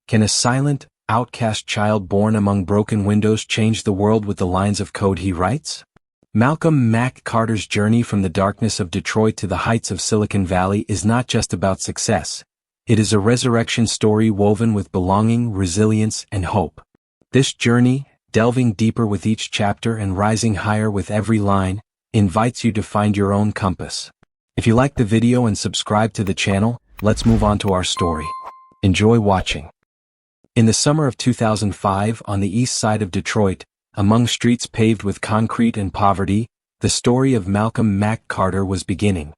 Can a silent, outcast child born among broken windows change the world with the lines of code he writes? Malcolm Mack Carter's journey from the darkness of Detroit to the heights of Silicon Valley is not just about success. It is a resurrection story woven with belonging, resilience, and hope. This journey, delving deeper with each chapter and rising higher with every line, invites you to find your own compass. If you like the video and subscribe to the channel, let's move on to our story. Enjoy watching. In the summer of 2005, on the east side of Detroit, among streets paved with concrete and poverty, the story of Malcolm Mack Carter was beginning.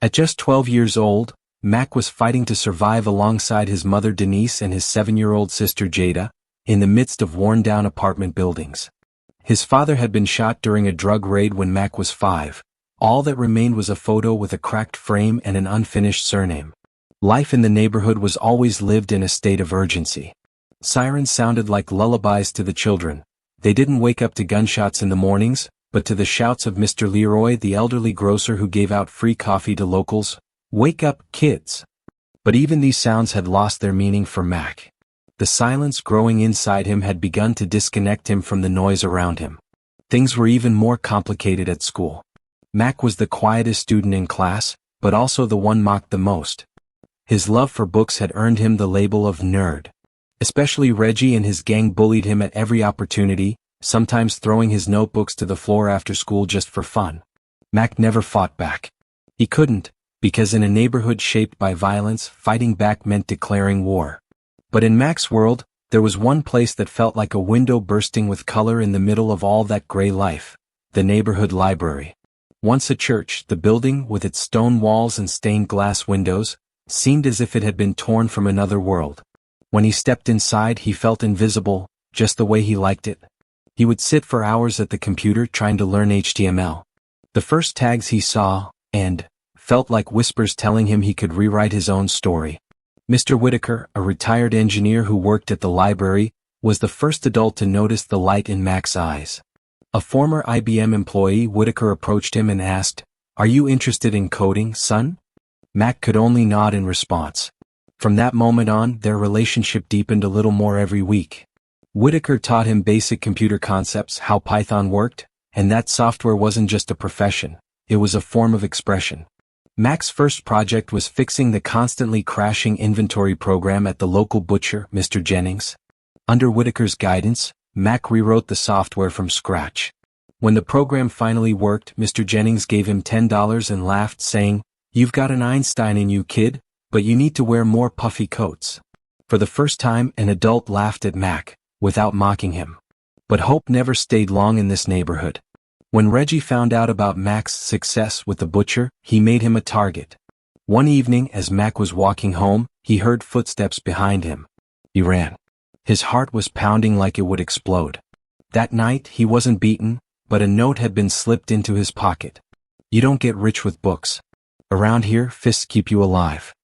At just 12 years old, Mack was fighting to survive alongside his mother Denise and his 7-year-old sister Jada, in the midst of worn-down apartment buildings. His father had been shot during a drug raid when Mack was 5. All that remained was a photo with a cracked frame and an unfinished surname. Life in the neighborhood was always lived in a state of urgency. Sirens sounded like lullabies to the children. They didn't wake up to gunshots in the mornings, but to the shouts of Mr. Leroy, the elderly grocer who gave out free coffee to locals. "Wake up, kids!" But even these sounds had lost their meaning for Mack. The silence growing inside him had begun to disconnect him from the noise around him. Things were even more complicated at school. Mack was the quietest student in class, but also the one mocked the most. His love for books had earned him the label of nerd. Especially Reggie and his gang bullied him at every opportunity, sometimes throwing his notebooks to the floor after school just for fun. Mack never fought back. He couldn't, because in a neighborhood shaped by violence, fighting back meant declaring war. But in Mack's world, there was one place that felt like a window bursting with color in the middle of all that gray life: the neighborhood library. Once a church, the building, with its stone walls and stained glass windows, seemed as if it had been torn from another world. When he stepped inside, he felt invisible, just the way he liked it. He would sit for hours at the computer trying to learn HTML. The first tags he saw, and felt like whispers telling him he could rewrite his own story. Mr. Whitaker, a retired engineer who worked at the library, was the first adult to notice the light in Mack's eyes. A former IBM employee, Whitaker approached him and asked, "Are you interested in coding, son?" Mack could only nod in response. From that moment on, their relationship deepened a little more every week. Whitaker taught him basic computer concepts, how Python worked, and that software wasn't just a profession, it was a form of expression. Mack's first project was fixing the constantly crashing inventory program at the local butcher, Mr. Jennings. Under Whitaker's guidance, Mack rewrote the software from scratch. When the program finally worked, Mr. Jennings gave him $10 and laughed, saying, "You've got an Einstein in you, kid, but you need to wear more puffy coats." For the first time, an adult laughed at Mack, without mocking him. But hope never stayed long in this neighborhood. When Reggie found out about Mack's success with the butcher, he made him a target. One evening, as Mack was walking home, he heard footsteps behind him. He ran. His heart was pounding like it would explode. That night, he wasn't beaten, but a note had been slipped into his pocket. "You don't get rich with books. Around here, fists keep you alive."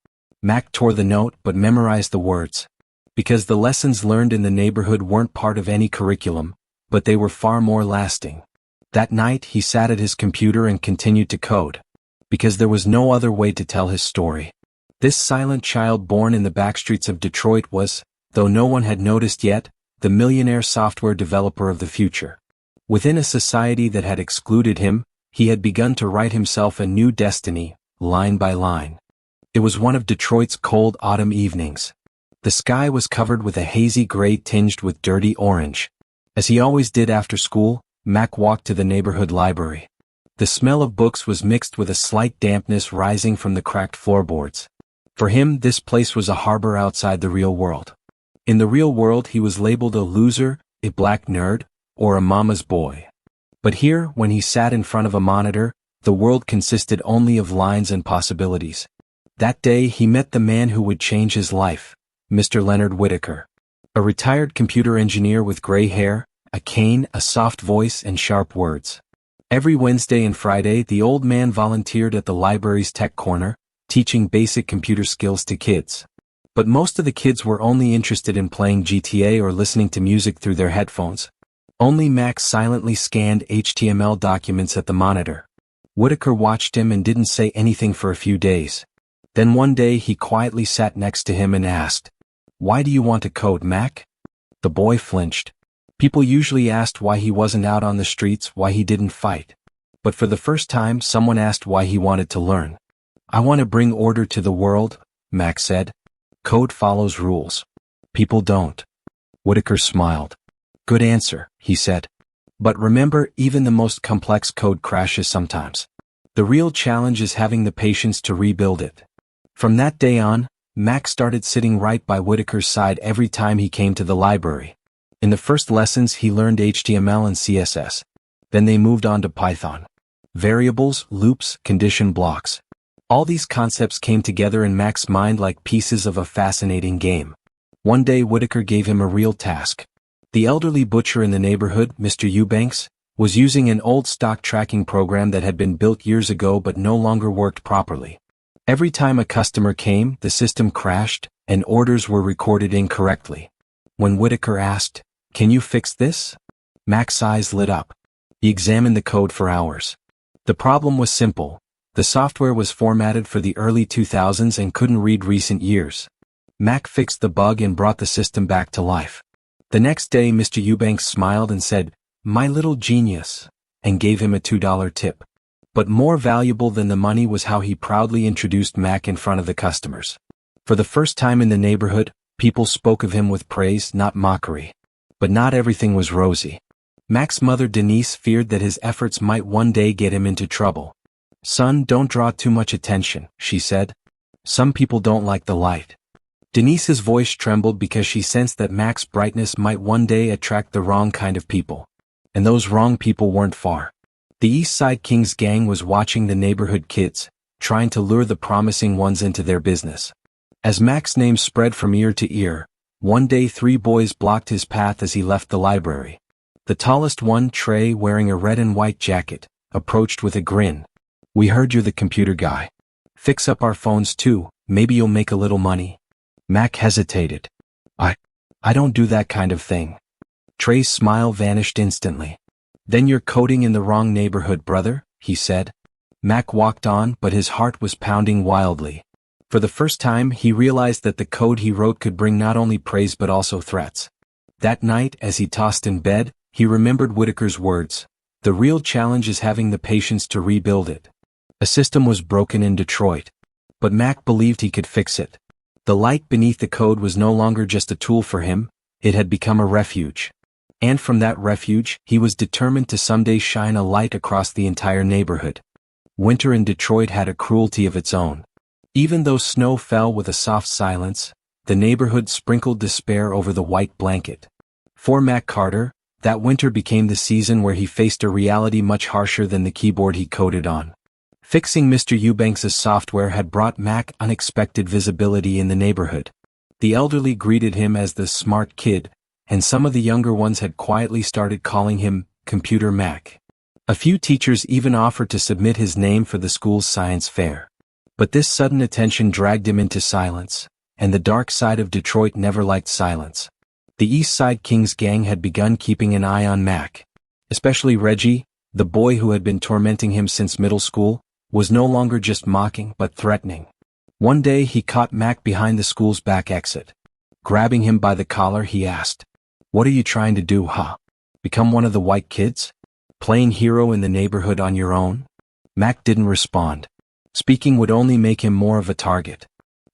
Mack tore the note but memorized the words. Because the lessons learned in the neighborhood weren't part of any curriculum, but they were far more lasting. That night, he sat at his computer and continued to code. Because there was no other way to tell his story. This silent child born in the backstreets of Detroit was, though no one had noticed yet, the millionaire software developer of the future. Within a society that had excluded him, he had begun to write himself a new destiny, line by line. It was one of Detroit's cold autumn evenings. The sky was covered with a hazy gray tinged with dirty orange. As he always did after school, Mack walked to the neighborhood library. The smell of books was mixed with a slight dampness rising from the cracked floorboards. For him, this place was a harbor outside the real world. In the real world, he was labeled a loser, a black nerd, or a mama's boy. But here, when he sat in front of a monitor, the world consisted only of lines and possibilities. That day, he met the man who would change his life, Mr. Leonard Whitaker. A retired computer engineer with gray hair, a cane, a soft voice, and sharp words. Every Wednesday and Friday, the old man volunteered at the library's tech corner, teaching basic computer skills to kids. But most of the kids were only interested in playing GTA or listening to music through their headphones. Only Mack silently scanned HTML documents at the monitor. Whitaker watched him and didn't say anything for a few days. Then one day he quietly sat next to him and asked, "Why do you want to code, Mack?" The boy flinched. People usually asked why he wasn't out on the streets, why he didn't fight. But for the first time, someone asked why he wanted to learn. "I want to bring order to the world," Mack said. "Code follows rules. People don't." Whitaker smiled. "Good answer," he said. "But remember, even the most complex code crashes sometimes. The real challenge is having the patience to rebuild it." From that day on, Mack started sitting right by Whitaker's side every time he came to the library. In the first lessons he learned HTML and CSS. Then they moved on to Python. Variables, loops, condition blocks. All these concepts came together in Mack's mind like pieces of a fascinating game. One day Whitaker gave him a real task. The elderly butcher in the neighborhood, Mr. Eubanks, was using an old stock tracking program that had been built years ago but no longer worked properly. Every time a customer came, the system crashed, and orders were recorded incorrectly. When Whitaker asked, "Can you fix this?" Mack's eyes lit up. He examined the code for hours. The problem was simple. The software was formatted for the early 2000s and couldn't read recent years. Mack fixed the bug and brought the system back to life. The next day Mr. Eubanks smiled and said, "My little genius," and gave him a $2 tip. But more valuable than the money was how he proudly introduced Mack in front of the customers. For the first time in the neighborhood, people spoke of him with praise, not mockery. But not everything was rosy. Mack's mother Denise feared that his efforts might one day get him into trouble. "Son, don't draw too much attention," she said. "Some people don't like the light." Denise's voice trembled because she sensed that Mack's brightness might one day attract the wrong kind of people. And those wrong people weren't far. The East Side Kings gang was watching the neighborhood kids, trying to lure the promising ones into their business. As Mack's name spread from ear to ear, one day 3 boys blocked his path as he left the library. The tallest one, Trey, wearing a red and white jacket, approached with a grin. "We heard you're the computer guy. Fix up our phones too, maybe you'll make a little money." Mack hesitated. I don't do that kind of thing." Trey's smile vanished instantly. "Then you're coding in the wrong neighborhood, brother," he said. Mack walked on, but his heart was pounding wildly. For the first time, he realized that the code he wrote could bring not only praise but also threats. That night, as he tossed in bed, he remembered Whitaker's words. The real challenge is having the patience to rebuild it. A system was broken in Detroit. But Mack believed he could fix it. The light beneath the code was no longer just a tool for him, it had become a refuge. And from that refuge, he was determined to someday shine a light across the entire neighborhood. Winter in Detroit had a cruelty of its own. Even though snow fell with a soft silence, the neighborhood sprinkled despair over the white blanket. For Mack Carter, that winter became the season where he faced a reality much harsher than the keyboard he coded on. Fixing Mr. Eubanks's software had brought Mack unexpected visibility in the neighborhood. The elderly greeted him as the smart kid, and some of the younger ones had quietly started calling him Computer Mack. A few teachers even offered to submit his name for the school's science fair. But this sudden attention dragged him into silence, and the dark side of Detroit never liked silence. The East Side Kings gang had begun keeping an eye on Mack. Especially Reggie, the boy who had been tormenting him since middle school, was no longer just mocking but threatening. One day he caught Mack behind the school's back exit. Grabbing him by the collar, he asked, "What are you trying to do, huh? Become one of the white kids? Playing hero in the neighborhood on your own?" Mack didn't respond. Speaking would only make him more of a target.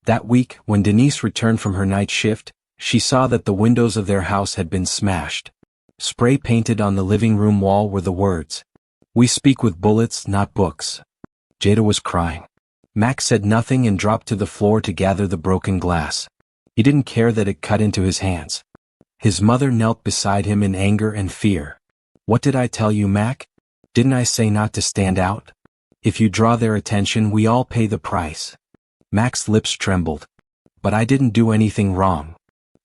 That week, when Denise returned from her night shift, she saw that the windows of their house had been smashed. Spray painted on the living room wall were the words, "We speak with bullets, not books." Jada was crying. Mack said nothing and dropped to the floor to gather the broken glass. He didn't care that it cut into his hands. His mother knelt beside him in anger and fear. "What did I tell you, Mack? Didn't I say not to stand out? If you draw their attention, we all pay the price." Mack's lips trembled. "But I didn't do anything wrong."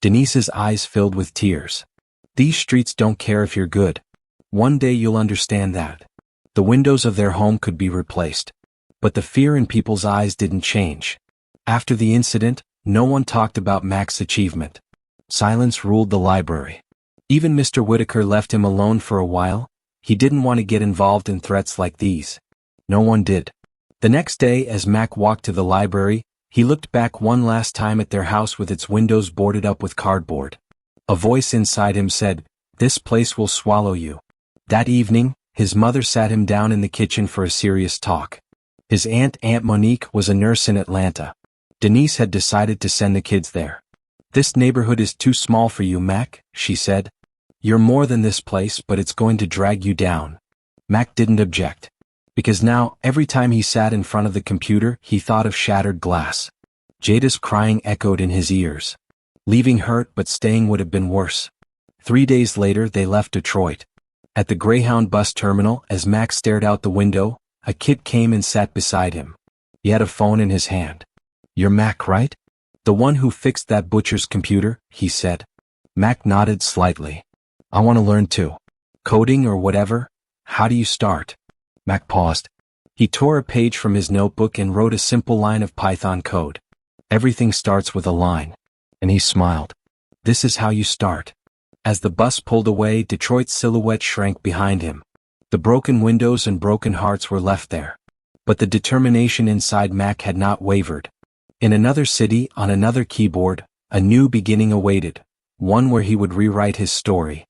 Denise's eyes filled with tears. "These streets don't care if you're good. One day you'll understand that." The windows of their home could be replaced. But the fear in people's eyes didn't change. After the incident, no one talked about Mack's achievement. Silence ruled the library. Even Mr. Whitaker left him alone for a while. He didn't want to get involved in threats like these. No one did. The next day, as Mack walked to the library, He looked back one last time at their house with its windows boarded up with cardboard. A voice inside him said, "This place will swallow you." That evening, his mother sat him down in the kitchen for a serious talk. His Aunt Monique, was a nurse in Atlanta. Denise had decided to send the kids there. "This neighborhood is too small for you, Mac," she said. "You're more than this place, but it's going to drag you down." Mac didn't object. Because now, every time he sat in front of the computer, he thought of shattered glass. Jada's crying echoed in his ears. Leaving hurt but staying would have been worse. 3 days later they left Detroit. At the Greyhound bus terminal, as Mac stared out the window, a kid came and sat beside him. He had a phone in his hand. "You're Mac, right? The one who fixed that butcher's computer," he said. Mac nodded slightly. "I want to learn too. Coding or whatever. How do you start?" Mac paused. He tore a page from his notebook and wrote a simple line of Python code. "Everything starts with a line." And he smiled. "This is how you start." As the bus pulled away, Detroit's silhouette shrank behind him. The broken windows and broken hearts were left there. But the determination inside Mac had not wavered. In another city, on another keyboard, a new beginning awaited, one where he would rewrite his story.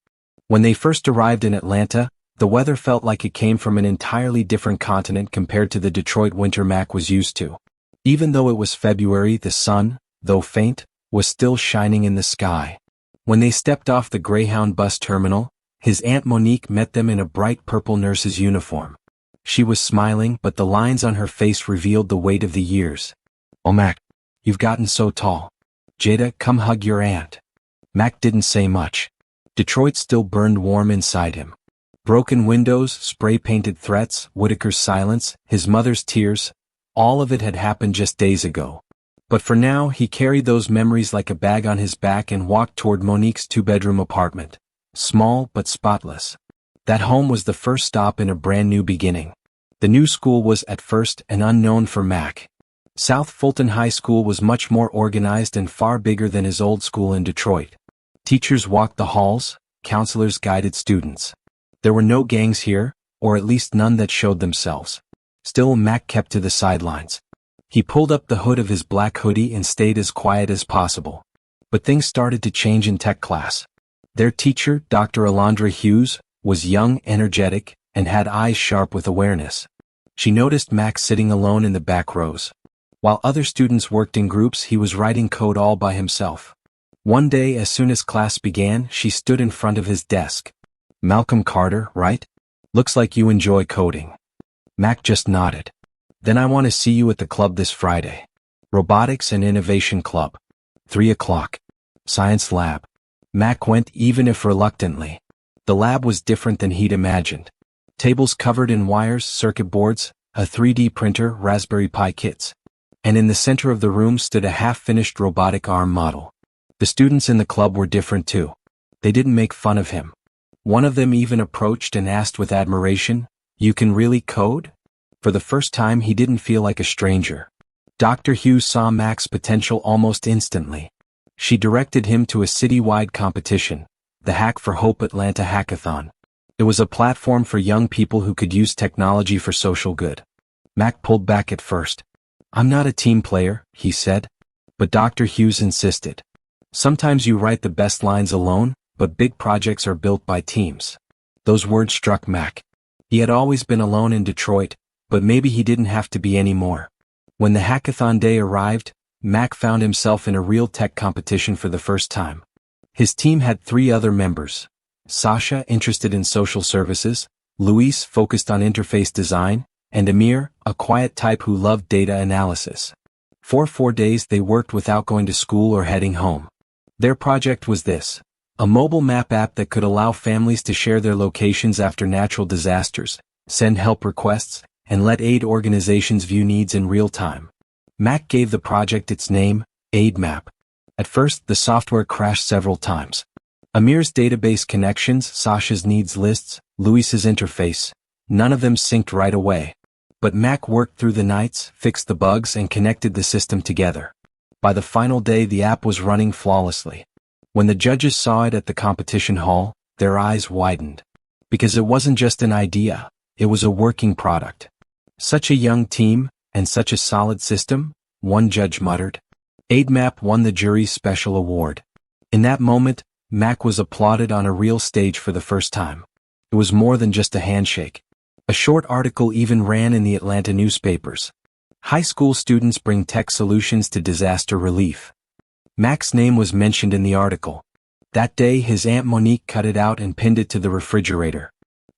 When they first arrived in Atlanta, the weather felt like it came from an entirely different continent compared to the Detroit winter Mac was used to. Even though it was February, the sun, though faint, was still shining in the sky. When they stepped off the Greyhound bus terminal, his Aunt Monique met them in a bright purple nurse's uniform. She was smiling, but the lines on her face revealed the weight of the years. "Oh, Mac, you've gotten so tall. Jada, come hug your aunt." Mac didn't say much. Detroit still burned warm inside him. Broken windows, spray-painted threats, Whitaker's silence, his mother's tears, all of it had happened just days ago. But for now, he carried those memories like a bag on his back and walked toward Monique's 2-bedroom apartment. Small but spotless. That home was the first stop in a brand new beginning. The new school was at first an unknown for Mac. South Fulton High School was much more organized and far bigger than his old school in Detroit. Teachers walked the halls, counselors guided students. There were no gangs here, or at least none that showed themselves. Still, Mac kept to the sidelines. He pulled up the hood of his black hoodie and stayed as quiet as possible. But things started to change in tech class. Their teacher, Dr. Alondra Hughes, was young, energetic, and had eyes sharp with awareness. She noticed Mac sitting alone in the back rows. While other students worked in groups, he was writing code all by himself. One day, as soon as class began, she stood in front of his desk. "Malcolm Carter, right? Looks like you enjoy coding." Mac just nodded. "Then I want to see you at the club this Friday. Robotics and Innovation Club. 3 o'clock. Science lab." Mac went, even if reluctantly. The lab was different than he'd imagined. Tables covered in wires, circuit boards, a 3D printer, Raspberry Pi kits. And in the center of the room stood a half-finished robotic arm model. The students in the club were different too. They didn't make fun of him. One of them even approached and asked with admiration, "You can really code?" For the first time, he didn't feel like a stranger. Dr. Hughes saw Mac's potential almost instantly. She directed him to a citywide competition, the Hack for Hope Atlanta Hackathon. It was a platform for young people who could use technology for social good. Mac pulled back at first. "I'm not a team player," he said. But Dr. Hughes insisted. "Sometimes you write the best lines alone, but big projects are built by teams." Those words struck Mac. He had always been alone in Detroit, but maybe he didn't have to be anymore. When the hackathon day arrived, Mac found himself in a real tech competition for the first time. His team had 3 other members. Sasha, interested in social services, Luis, focused on interface design, and Amir, a quiet type who loved data analysis. For 4 days they worked without going to school or heading home. Their project was this: a mobile map app that could allow families to share their locations after natural disasters, send help requests, and let aid organizations view needs in real time. Mac gave the project its name, AidMap. At first, the software crashed several times. Amir's database connections, Sasha's needs lists, Luis's interface, none of them synced right away. But Mac worked through the nights, fixed the bugs, and connected the system together. By the final day, the app was running flawlessly. When the judges saw it at the competition hall, their eyes widened. Because it wasn't just an idea, it was a working product. Such a young team, and such a solid system, one judge muttered. AidMap won the jury's special award. In that moment, Mack was applauded on a real stage for the first time. It was more than just a handshake. A short article even ran in the Atlanta newspapers. High school students bring tech solutions to disaster relief. Mack's name was mentioned in the article. That day his Aunt Monique cut it out and pinned it to the refrigerator.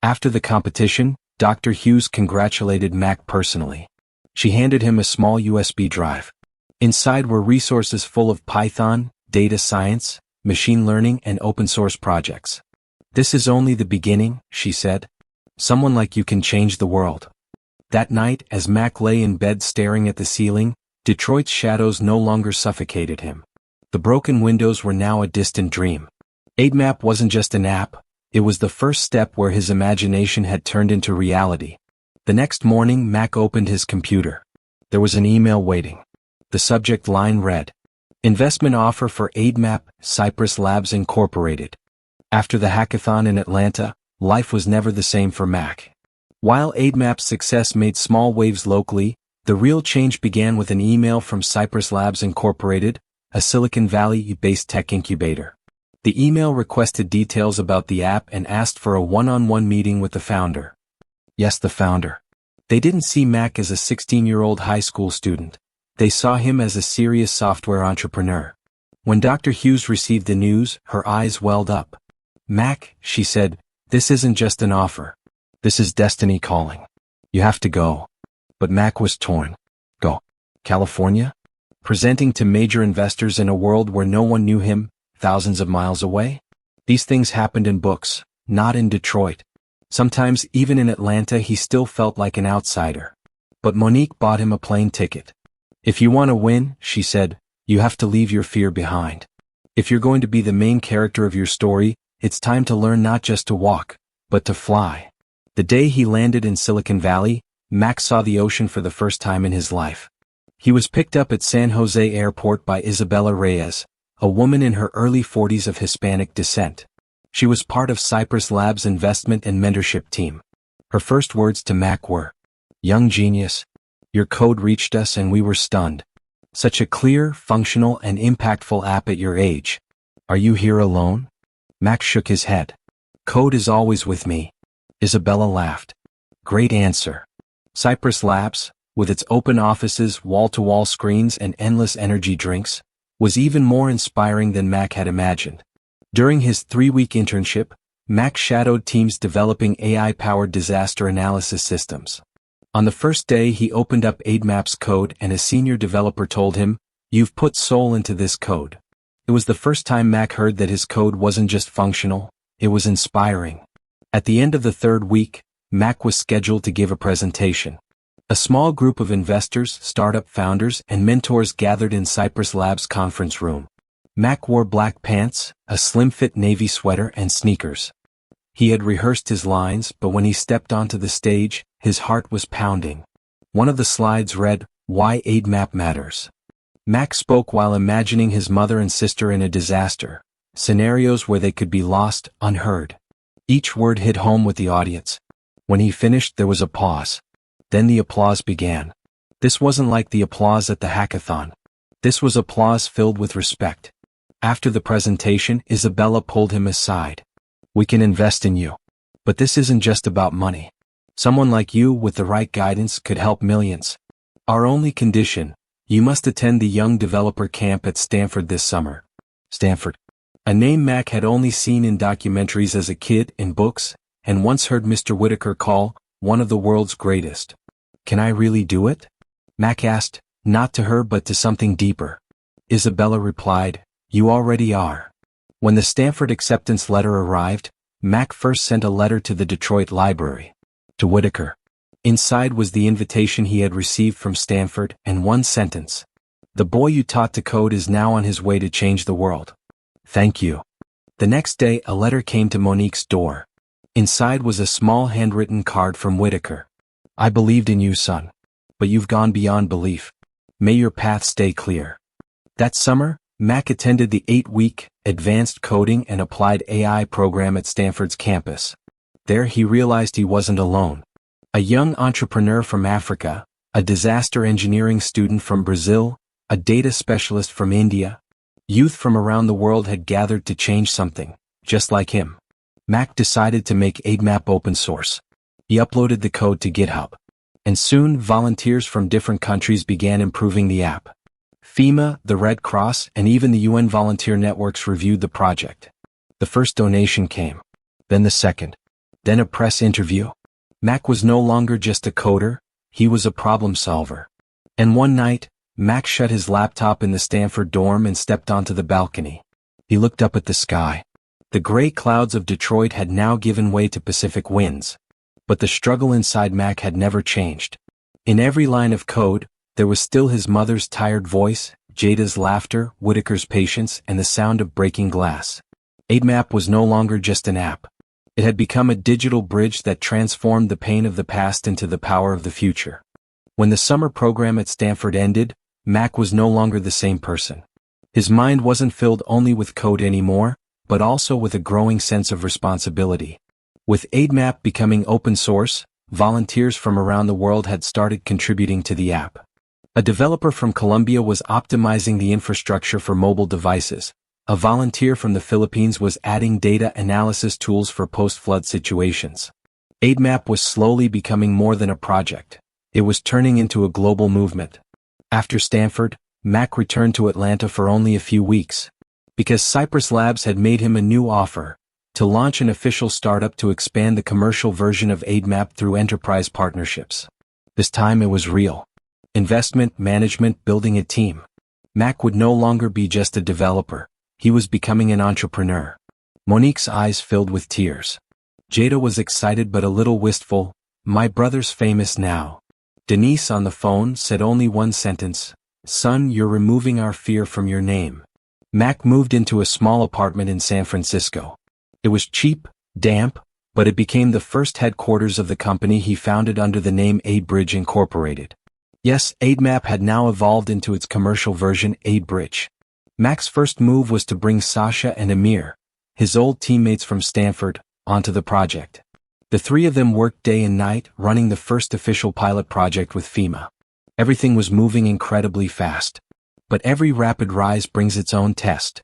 After the competition, Dr. Hughes congratulated Mack personally. She handed him a small USB drive. Inside were resources full of Python, data science, machine learning, and open-source projects. "This is only the beginning," she said. "Someone like you can change the world." That night, as Mack lay in bed staring at the ceiling, Detroit's shadows no longer suffocated him. The broken windows were now a distant dream. AidMap wasn't just an app, it was the first step where his imagination had turned into reality. The next morning, Mack opened his computer. There was an email waiting. The subject line read, "Investment offer for AidMap, Cypress Labs Incorporated." After the hackathon in Atlanta, life was never the same for Mack. While AidMap's success made small waves locally, the real change began with an email from Cypress Labs Incorporated, a Silicon Valley-based tech incubator. The email requested details about the app and asked for a one-on-one meeting with the founder. Yes, the founder. They didn't see Mack as a 16-year-old high school student. They saw him as a serious software entrepreneur. When Dr. Hughes received the news, her eyes welled up. "Mack," she said, "this isn't just an offer. This is destiny calling. You have to go." But Mack was torn. Go. California? Presenting to major investors in a world where no one knew him, thousands of miles away? These things happened in books, not in Detroit. Sometimes even in Atlanta he still felt like an outsider. But Monique bought him a plane ticket. "If you want to win," she said, "you have to leave your fear behind. If you're going to be the main character of your story, it's time to learn not just to walk, but to fly." The day he landed in Silicon Valley, Mack saw the ocean for the first time in his life. He was picked up at San Jose Airport by Isabella Reyes, a woman in her early 40s of Hispanic descent. She was part of Cypress Labs' investment and mentorship team. Her first words to Mack were, "Young genius, your code reached us and we were stunned. Such a clear, functional, and impactful app at your age. Are you here alone?" Mack shook his head. "Code is always with me." Isabella laughed. "Great answer." Cypress Labs, with its open offices, wall-to-wall screens, and endless energy drinks, was even more inspiring than Mack had imagined. During his 3-week internship, Mack shadowed teams developing AI-powered disaster analysis systems. On the first day he opened up AidMap's code and a senior developer told him, "You've put soul into this code." It was the first time Mack heard that his code wasn't just functional, it was inspiring. At the end of the 3rd week, Mack was scheduled to give a presentation. A small group of investors, startup founders, and mentors gathered in Cypress Labs' conference room. Mack wore black pants, a slim-fit navy sweater, and sneakers. He had rehearsed his lines, but when he stepped onto the stage, his heart was pounding. One of the slides read, "Why AidMap Matters." Mack spoke while imagining his mother and sister in a disaster, scenarios where they could be lost, unheard. Each word hit home with the audience. When he finished, there was a pause. Then the applause began. This wasn't like the applause at the hackathon. This was applause filled with respect. After the presentation, Isabella pulled him aside. "We can invest in you. But this isn't just about money. Someone like you with the right guidance could help millions. Our only condition, you must attend the Young Developer Camp at Stanford this summer." Stanford. A name Mack had only seen in documentaries as a kid, in books, and once heard Mr. Whitaker call, one of the world's greatest. "Can I really do it?" Mack asked, not to her but to something deeper. Isabella replied, "You already are." When the Stanford acceptance letter arrived, Mack first sent a letter to the Detroit Library. To Whitaker. Inside was the invitation he had received from Stanford and one sentence. "The boy you taught to code is now on his way to change the world. Thank you." The next day a letter came to Monique's door. Inside was a small handwritten card from Whitaker. "I believed in you, son. But you've gone beyond belief. May your path stay clear." That summer, Mack attended the 8-week Advanced Coding and Applied AI program at Stanford's campus. There he realized he wasn't alone. A young entrepreneur from Africa, a disaster engineering student from Brazil, a data specialist from India. Youth from around the world had gathered to change something, just like him. Mack decided to make AidMap open source. He uploaded the code to GitHub. And soon volunteers from different countries began improving the app. FEMA, the Red Cross, and even the UN volunteer networks reviewed the project. The first donation came. Then the second. Then a press interview. Mack was no longer just a coder, he was a problem solver. And one night, Mack shut his laptop in the Stanford dorm and stepped onto the balcony. He looked up at the sky. The gray clouds of Detroit had now given way to Pacific winds. But the struggle inside Mack had never changed. In every line of code, there was still his mother's tired voice, Jada's laughter, Whitaker's patience, and the sound of breaking glass. AidMap was no longer just an app. It had become a digital bridge that transformed the pain of the past into the power of the future. When the summer program at Stanford ended, Mack was no longer the same person. His mind wasn't filled only with code anymore, but also with a growing sense of responsibility. With AidMap becoming open source, volunteers from around the world had started contributing to the app. A developer from Colombia was optimizing the infrastructure for mobile devices. A volunteer from the Philippines was adding data analysis tools for post-flood situations. AidMap was slowly becoming more than a project. It was turning into a global movement. After Stanford, Mack returned to Atlanta for only a few weeks. Because Cypress Labs had made him a new offer, to launch an official startup to expand the commercial version of AidMap through enterprise partnerships. This time it was real. Investment, management, building a team. Mack would no longer be just a developer. He was becoming an entrepreneur. Monique's eyes filled with tears. Jada was excited but a little wistful. My brother's famous now. Denise on the phone said only one sentence. Son, you're removing our fear from your name. Mack moved into a small apartment in San Francisco. It was cheap, damp, but it became the first headquarters of the company he founded under the name Abridge Incorporated. Yes, AidMap had now evolved into its commercial version, Abridge. Mack's first move was to bring Sasha and Amir, his old teammates from Stanford, onto the project. The three of them worked day and night, running the first official pilot project with FEMA. Everything was moving incredibly fast. But every rapid rise brings its own test.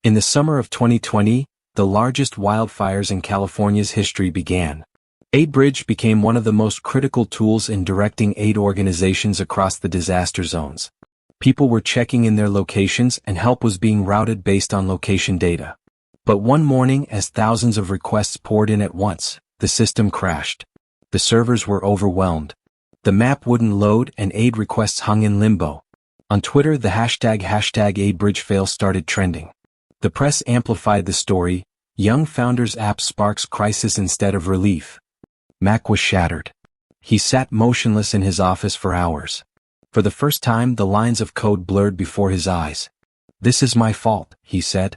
In the summer of 2020, the largest wildfires in California's history began. Abridge became one of the most critical tools in directing aid organizations across the disaster zones. People were checking in their locations and help was being routed based on location data. But one morning, as thousands of requests poured in at once, the system crashed. The servers were overwhelmed. The map wouldn't load and aid requests hung in limbo. On Twitter, the hashtag #AidBridgeFail started trending. The press amplified the story. Young founder's app sparks crisis instead of relief. Mack was shattered. He sat motionless in his office for hours. For the first time, the lines of code blurred before his eyes. This is my fault, he said.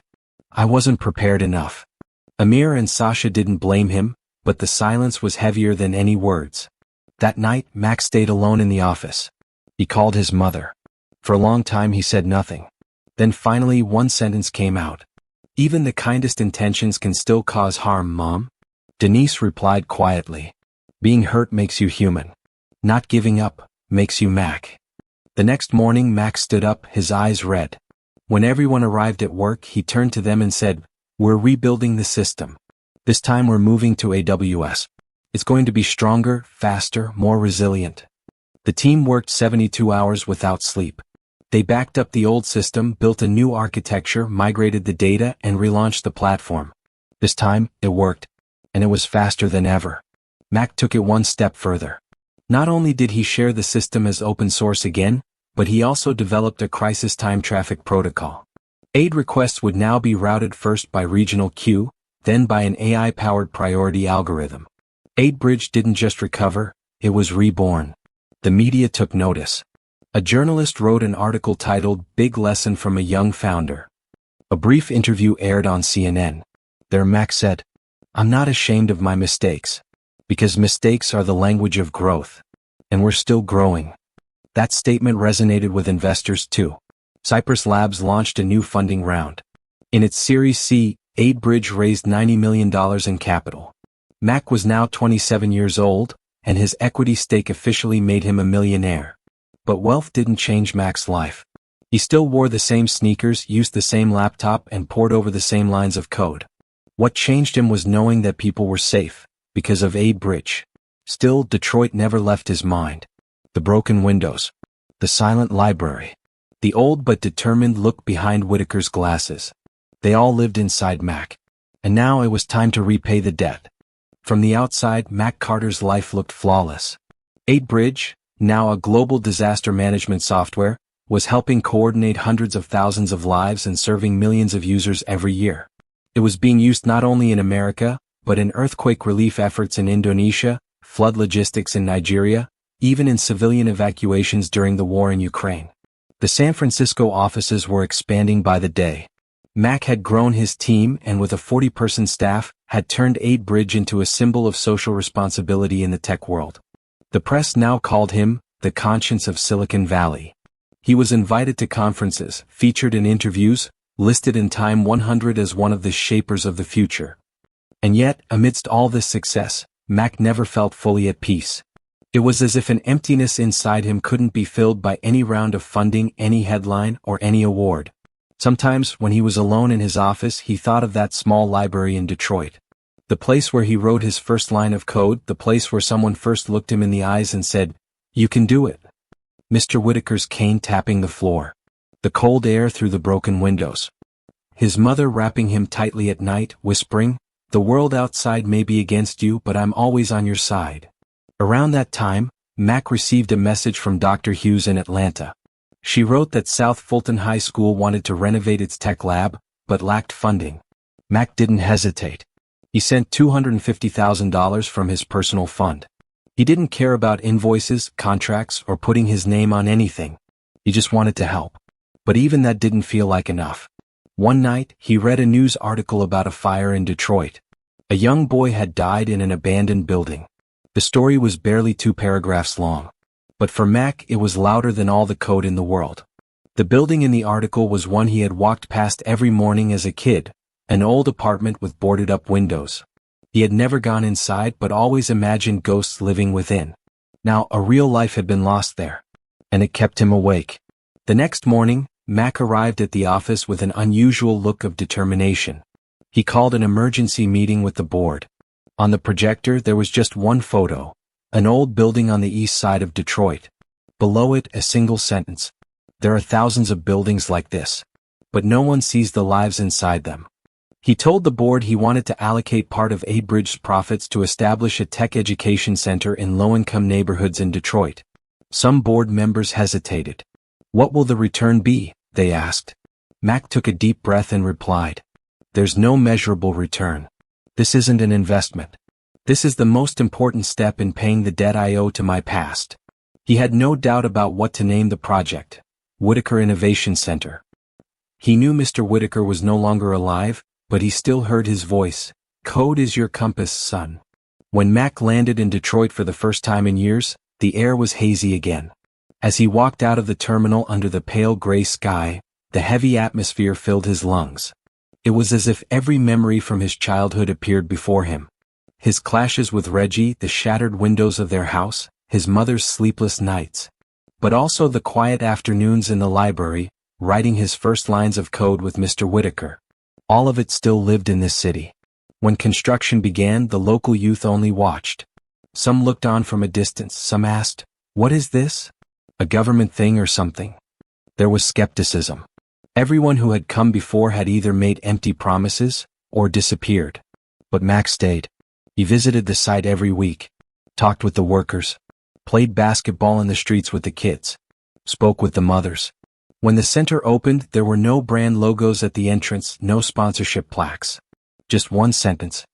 I wasn't prepared enough. Amir and Sasha didn't blame him, but the silence was heavier than any words. That night, Mack stayed alone in the office. He called his mother. For a long time he said nothing. Then finally one sentence came out. Even the kindest intentions can still cause harm, Mom. Denise replied quietly. Being hurt makes you human. Not giving up makes you Mack. The next morning Mack stood up, his eyes red. When everyone arrived at work, he turned to them and said, We're rebuilding the system. This time we're moving to AWS. It's going to be stronger, faster, more resilient. The team worked 72 hours without sleep. They backed up the old system, built a new architecture, migrated the data, and relaunched the platform. This time, it worked. And it was faster than ever. Mack took it one step further. Not only did he share the system as open source again, but he also developed a crisis time traffic protocol. Aid requests would now be routed first by regional queue, then by an AI-powered priority algorithm. Abridge didn't just recover, it was reborn. The media took notice. A journalist wrote an article titled Big Lesson from a Young Founder. A brief interview aired on CNN. There Mack said, I'm not ashamed of my mistakes. Because mistakes are the language of growth. And we're still growing. That statement resonated with investors too. Cypress Labs launched a new funding round. In its Series C, Abridge raised $90 million in capital. Mack was now 27 years old, and his equity stake officially made him a millionaire. But wealth didn't change Mack's life. He still wore the same sneakers, used the same laptop, and pored over the same lines of code. What changed him was knowing that people were safe, because of Abridge. Still, Detroit never left his mind. The broken windows. The silent library. The old but determined look behind Whitaker's glasses. They all lived inside Mack. And now it was time to repay the debt. From the outside, Mack Carter's life looked flawless. Abridge, now a global disaster management software, was helping coordinate hundreds of thousands of lives and serving millions of users every year. It was being used not only in America, but in earthquake relief efforts in Indonesia, flood logistics in Nigeria, even in civilian evacuations during the war in Ukraine. The San Francisco offices were expanding by the day. Mack had grown his team and with a 40-person staff, had turned Abridge into a symbol of social responsibility in the tech world. The press now called him the conscience of Silicon Valley. He was invited to conferences, featured in interviews, listed in Time 100 as one of the shapers of the future. And yet, amidst all this success, Mack never felt fully at peace. It was as if an emptiness inside him couldn't be filled by any round of funding, any headline, or any award. Sometimes, when he was alone in his office, he thought of that small library in Detroit. The place where he wrote his first line of code, the place where someone first looked him in the eyes and said, "You can do it." Mr. Whitaker's cane tapping the floor. The cold air through the broken windows. His mother wrapping him tightly at night, whispering, "The world outside may be against you, but I'm always on your side." Around that time, Mack received a message from Dr. Hughes in Atlanta. She wrote that South Fulton High School wanted to renovate its tech lab, but lacked funding. Mack didn't hesitate. He sent $250,000 from his personal fund. He didn't care about invoices, contracts, or putting his name on anything. He just wanted to help. But even that didn't feel like enough. One night, he read a news article about a fire in Detroit. A young boy had died in an abandoned building. The story was barely 2 paragraphs long. But for Mack, it was louder than all the code in the world. The building in the article was one he had walked past every morning as a kid, an old apartment with boarded-up windows. He had never gone inside but always imagined ghosts living within. Now, a real life had been lost there. And it kept him awake. The next morning, Mack arrived at the office with an unusual look of determination. He called an emergency meeting with the board. On the projector, there was just one photo. An old building on the east side of Detroit. Below it, a single sentence. "There are thousands of buildings like this. But no one sees the lives inside them." He told the board he wanted to allocate part of Abridge's profits to establish a tech education center in low-income neighborhoods in Detroit. Some board members hesitated. "What will the return be?" they asked. Mack took a deep breath and replied, "There's no measurable return. This isn't an investment. This is the most important step in paying the debt I owe to my past." He had no doubt about what to name the project. Whitaker Innovation Center. He knew Mr. Whitaker was no longer alive, but he still heard his voice. "Code is your compass, son." When Mack landed in Detroit for the first time in years, the air was hazy again. As he walked out of the terminal under the pale gray sky, the heavy atmosphere filled his lungs. It was as if every memory from his childhood appeared before him. His clashes with Reggie, the shattered windows of their house, his mother's sleepless nights. But also the quiet afternoons in the library, writing his first lines of code with Mr. Whitaker. All of it still lived in this city. When construction began, the local youth only watched. Some looked on from a distance, some asked, "What is this? A government thing or something?" There was skepticism. Everyone who had come before had either made empty promises, or disappeared. But Mack stayed. He visited the site every week, talked with the workers, played basketball in the streets with the kids, spoke with the mothers. When the center opened, there were no brand logos at the entrance, no sponsorship plaques. Just one sentence.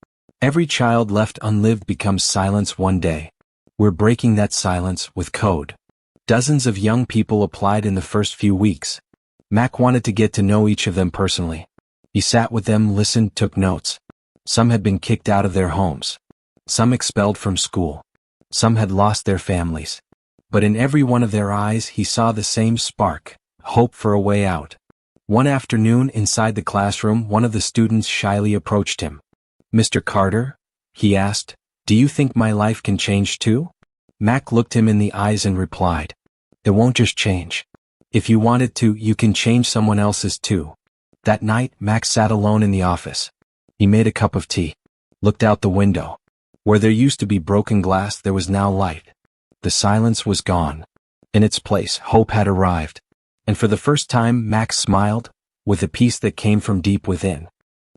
Every child left unlived becomes silence one day. We're breaking that silence with code. Dozens of young people applied in the first few weeks. Mack wanted to get to know each of them personally. He sat with them, listened, took notes. Some had been kicked out of their homes. Some expelled from school. Some had lost their families. But in every one of their eyes he saw the same spark, hope for a way out. One afternoon inside the classroom, one of the students shyly approached him. "Mr. Carter?" he asked. "Do you think my life can change too?" Mack looked him in the eyes and replied, It won't just change. If you want it to, you can change someone else's too. That night, Mack sat alone in the office. He made a cup of tea, looked out the window. Where there used to be broken glass, there was now light. The silence was gone. In its place, hope had arrived. And for the first time, Mack smiled, with a peace that came from deep within.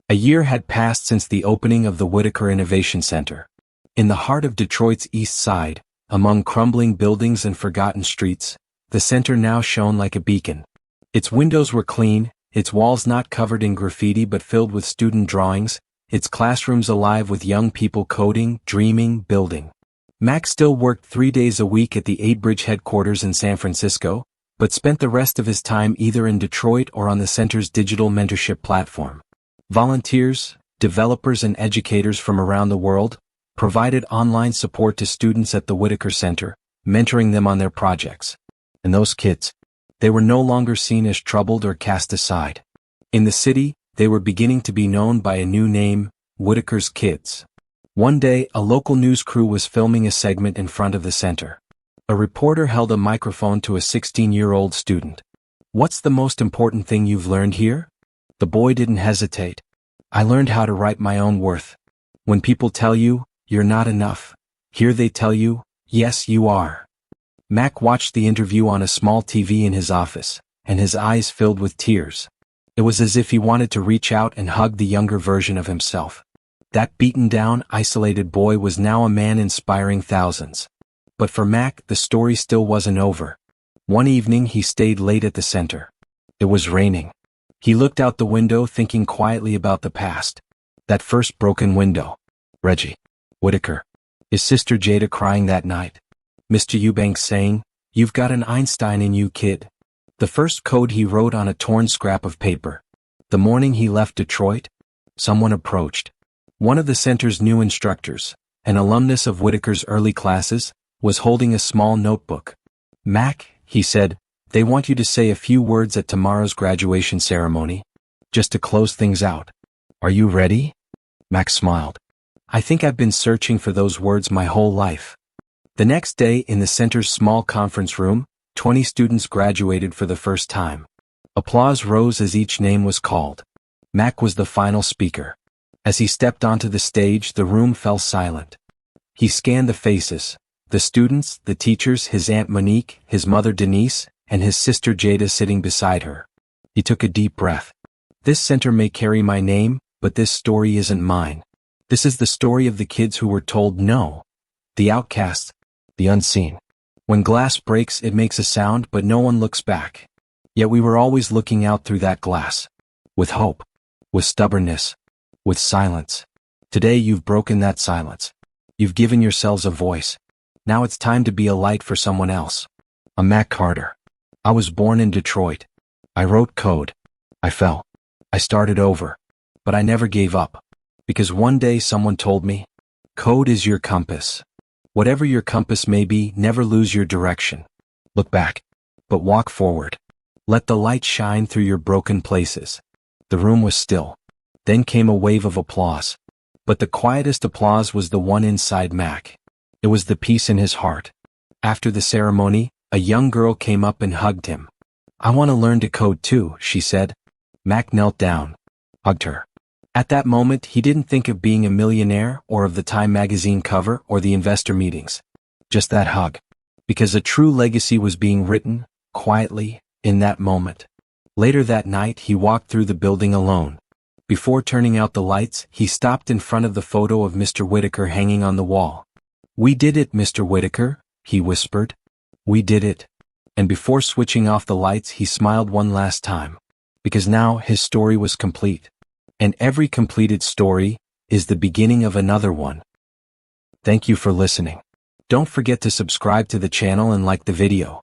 A year had passed since the opening of the Whitaker Innovation Center. In the heart of Detroit's East Side, among crumbling buildings and forgotten streets, the center now shone like a beacon. Its windows were clean, its walls not covered in graffiti but filled with student drawings, its classrooms alive with young people coding, dreaming, building. Mack still worked 3 days a week at the Abridge headquarters in San Francisco, but spent the rest of his time either in Detroit or on the center's digital mentorship platform. Volunteers, developers and educators from around the world provided online support to students at the Whitaker Center, mentoring them on their projects. And those kids, they were no longer seen as troubled or cast aside. In the city, they were beginning to be known by a new name, Whitaker's Kids. One day, a local news crew was filming a segment in front of the center. A reporter held a microphone to a 16-year-old student. "What's the most important thing you've learned here?" The boy didn't hesitate. "I learned how to write my own worth. When people tell you, you're not enough, here they tell you, yes you are." Mack watched the interview on a small TV in his office, and his eyes filled with tears. It was as if he wanted to reach out and hug the younger version of himself. That beaten-down, isolated boy was now a man inspiring thousands. But for Mack, the story still wasn't over. One evening he stayed late at the center. It was raining. He looked out the window thinking quietly about the past. That first broken window. Reggie. Whitaker. His sister Jada crying that night. Mr. Eubanks saying, "You've got an Einstein in you, kid." The first code he wrote on a torn scrap of paper. The morning he left Detroit, someone approached. One of the center's new instructors, an alumnus of Whitaker's early classes, was holding a small notebook. "Mack," he said, "they want you to say a few words at tomorrow's graduation ceremony, just to close things out. Are you ready?" Mack smiled. "I think I've been searching for those words my whole life." The next day, in the center's small conference room, 20 students graduated for the first time. Applause rose as each name was called. Mack was the final speaker. As he stepped onto the stage, the room fell silent. He scanned the faces, the students, the teachers, his Aunt Monique, his mother Denise, and his sister Jada sitting beside her. He took a deep breath. "This center may carry my name, but this story isn't mine. This is the story of the kids who were told no. The outcasts, the unseen. When glass breaks, it makes a sound, but no one looks back. Yet we were always looking out through that glass. With hope. With stubbornness. With silence. Today you've broken that silence. You've given yourselves a voice. Now it's time to be a light for someone else." I'm Mack Carter. I was born in Detroit. I wrote code. I fell. I started over. But I never gave up. Because one day someone told me, code is your compass. Whatever your compass may be, never lose your direction. Look back, but walk forward. Let the light shine through your broken places. The room was still. Then came a wave of applause. But the quietest applause was the one inside Mack. It was the peace in his heart. After the ceremony, a young girl came up and hugged him. "I want to learn to code too," she said. Mack knelt down, hugged her. At that moment, he didn't think of being a millionaire or of the Time magazine cover or the investor meetings. Just that hug. Because a true legacy was being written, quietly, in that moment. Later that night, he walked through the building alone. Before turning out the lights, he stopped in front of the photo of Mr. Whitaker hanging on the wall. "We did it, Mr. Whitaker," he whispered. "We did it." And before switching off the lights, he smiled one last time. Because now his story was complete. And every completed story is the beginning of another one. Thank you for listening. Don't forget to subscribe to the channel and like the video.